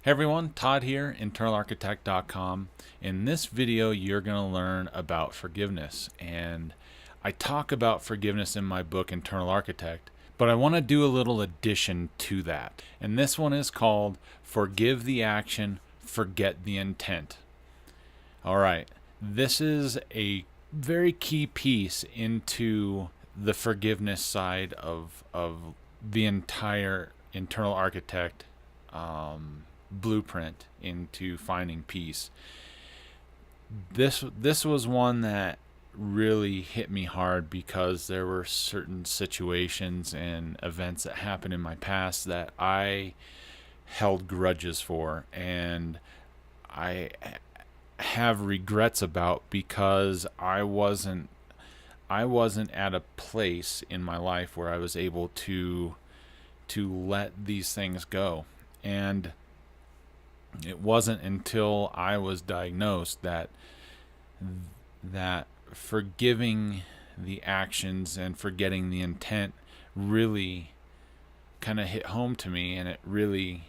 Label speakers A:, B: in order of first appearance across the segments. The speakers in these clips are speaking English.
A: Hey everyone, Todd here, internalarchitect.com. In this video, you're going to learn about forgiveness. And I talk about forgiveness in my book, Internal Architect, but I want to do a little addition to that. And this one is called Forgive the Action, Forget the Intent. All right, this is a very key piece into the forgiveness side of the entire Internal Architect blueprint into finding peace. This was one that really hit me hard because there were certain situations and events that happened in my past that I held grudges for, and I have regrets about because I wasn't at a place in my life where I was able to let these things go. And it wasn't until I was diagnosed that forgiving the actions and forgetting the intent really kind of hit home to me, and it really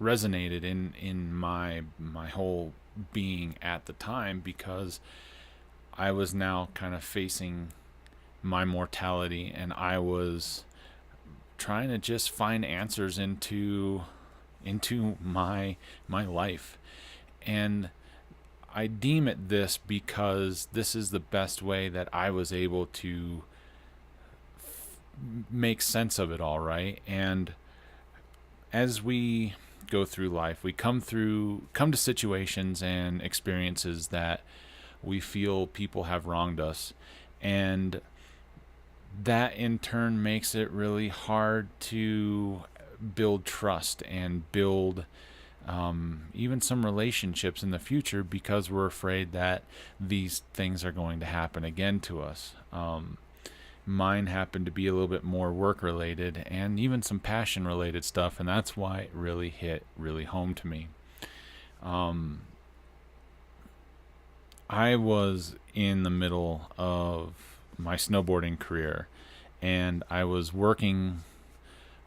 A: resonated in my whole being at the time, because I was now kind of facing my mortality, and I was trying to just find answers into my life. And I deem it this because this is the best way that I was able to make sense of it all, right? And as we go through life, we come to situations and experiences that we feel people have wronged us, and that in turn makes it really hard to build trust and build even some relationships in the future, because we're afraid that these things are going to happen again to us. Mine happened to be a little bit more work related and even some passion related stuff, and that's why it really hit really home to me. I was in the middle of my snowboarding career, and I was working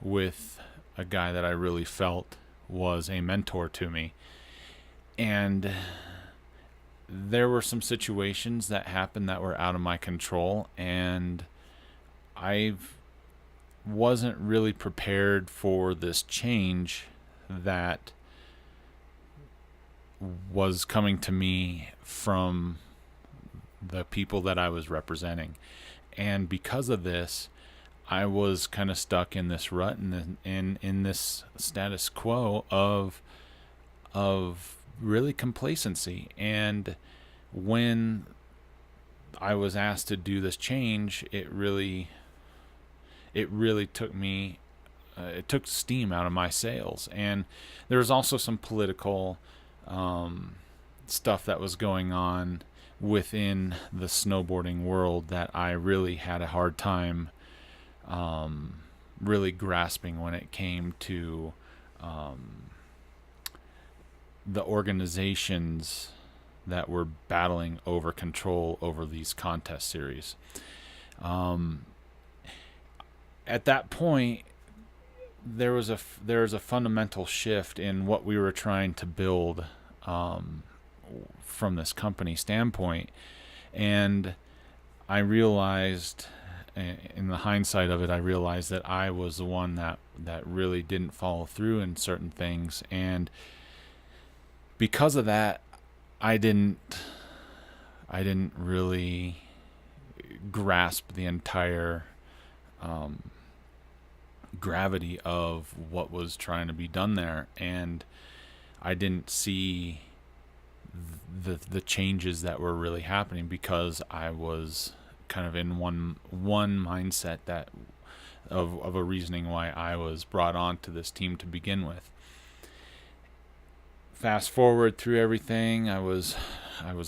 A: with a guy that I really felt was a mentor to me. And there were some situations that happened that were out of my control, and I wasn't really prepared for this change that was coming to me from the people that I was representing. And because of this, I was kind of stuck in this rut and in this status quo of really complacency. And when I was asked to do this change, it really took me it took steam out of my sails. And there was also some political stuff that was going on within the snowboarding world that I really had a hard time really grasping when it came to the organizations that were battling over control over these contest series. At that point, there was a fundamental shift in what we were trying to build from this company standpoint, and I realized, in the hindsight of it, I realized that I was the one that really didn't follow through in certain things, and because of that, I didn't really grasp the entire gravity of what was trying to be done there, and I didn't see the changes that were really happening, because I was kind of in one mindset that of a reasoning why I was brought on to this team to begin with. Fast forward through everything, I was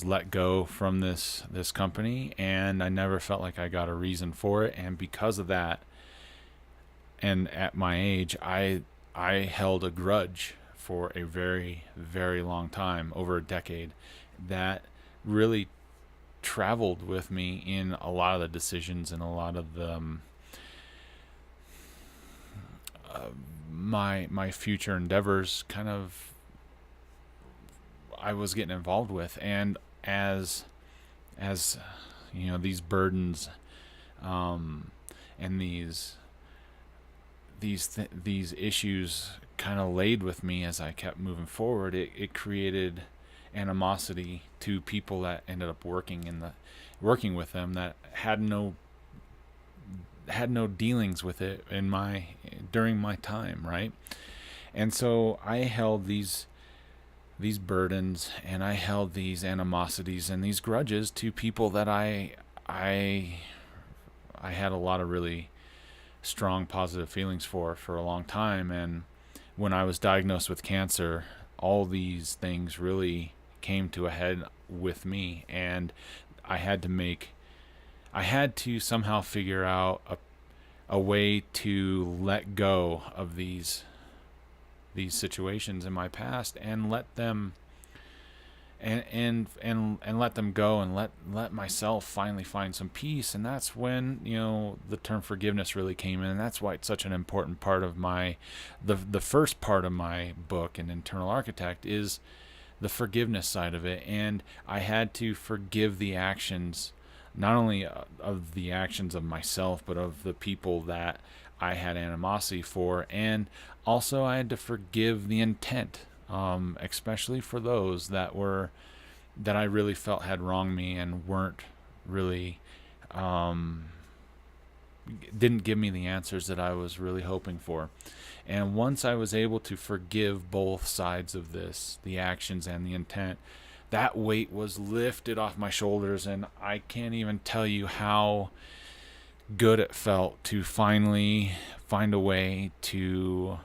A: let go from this company, and I never felt like I got a reason for it. And because of that, and at my age, I held a grudge for a very, very long time, over a decade, that really traveled with me in a lot of the decisions and a lot of the my future endeavors kind of I was getting involved with. And as these burdens, and these issues kind of laid with me as I kept moving forward, it created animosity to people that ended up working with them that had no dealings with it during my time, right? And so I held these burdens, and I held these animosities and these grudges to people that I had a lot of really strong positive feelings for a long time. And when I was diagnosed with cancer, all these things really came to a head with me, and I had to somehow figure out a way to let go of these situations in my past and let them and let them go, and let myself finally find some peace. And that's when the term forgiveness really came in, and that's why it's such an important part of the first part of my book, An Internal Architect, is the forgiveness side of it. And I had to forgive the actions, not only of the actions of myself, but of the people that I had animosity for. And also I had to forgive the intent, especially for those that I really felt had wronged me and weren't really, didn't give me the answers that I was really hoping for. And once I was able to forgive both sides of this, the actions and the intent, that weight was lifted off my shoulders. And I can't even tell you how good it felt to finally find a way to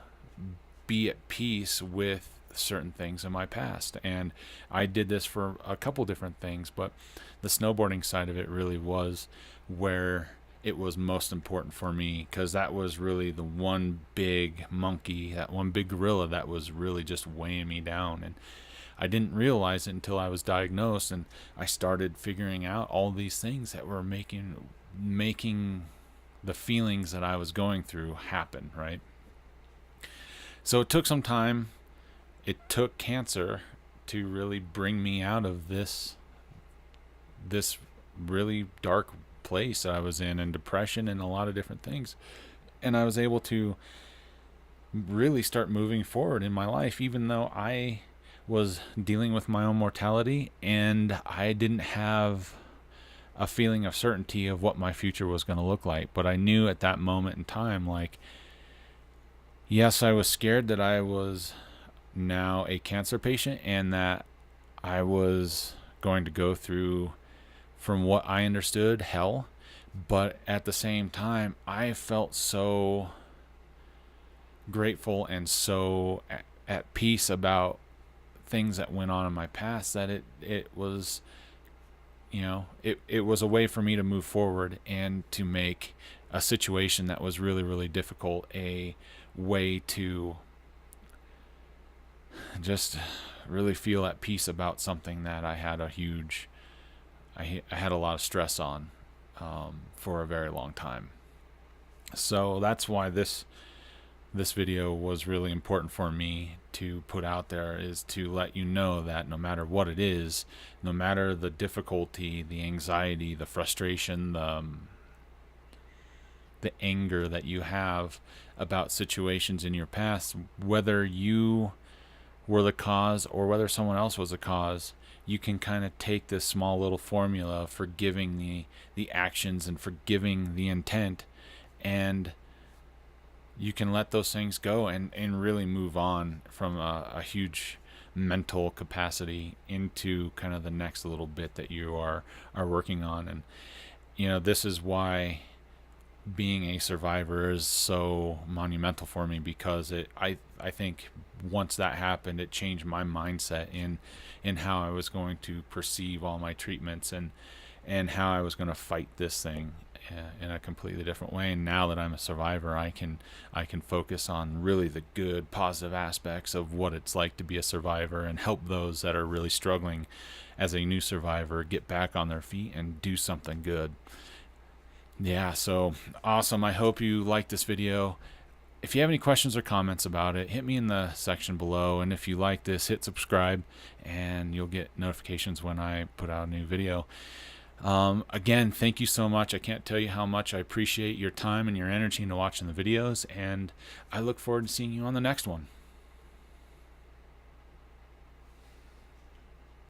A: be at peace with certain things in my past. And I did this for a couple different things, but the snowboarding side of it really was where it was most important for me, because that was really the one big monkey, that one big gorilla that was really just weighing me down. And I didn't realize it until I was diagnosed, and I started figuring out all these things that were making the feelings that I was going through happen, right? So it took some time. It took cancer to really bring me out of this really dark place that I was in, and depression and a lot of different things. And I was able to really start moving forward in my life, even though I was dealing with my own mortality and I didn't have a feeling of certainty of what my future was going to look like. But I knew at that moment in time, like, yes, I was scared that I was now a cancer patient and that I was going to go through, from what I understood, hell. But at the same time, I felt so grateful and so at peace about things that went on in my past that it was it was a way for me to move forward and to make a situation that was really, really difficult a way to just really feel at peace about something that I had I had a lot of stress on for a very long time. So that's why this video was really important for me to put out there, is to let you know that no matter what it is, no matter the difficulty, the anxiety, the frustration, the anger that you have about situations in your past, whether you were the cause or whether someone else was the cause, you can kind of take this small little formula of forgiving the actions and forgiving the intent, and you can let those things go and really move on from a huge mental capacity into kind of the next little bit that you are working on. And this is why being a survivor is so monumental for me, because I think once that happened, it changed my mindset in how I was going to perceive all my treatments and how I was going to fight this thing in a completely different way. And now that I'm a survivor, I can focus on really the good, positive aspects of what it's like to be a survivor, and help those that are really struggling as a new survivor get back on their feet and do something good. Yeah, so awesome. I hope you liked this video. if you have any questions or comments about it, hit me in the section below. And if you like this, hit subscribe and you'll get notifications when I put out a new video. Again, thank you so much. I can't tell you how much I appreciate your time and your energy into watching the videos, and I look forward to seeing you on the next one.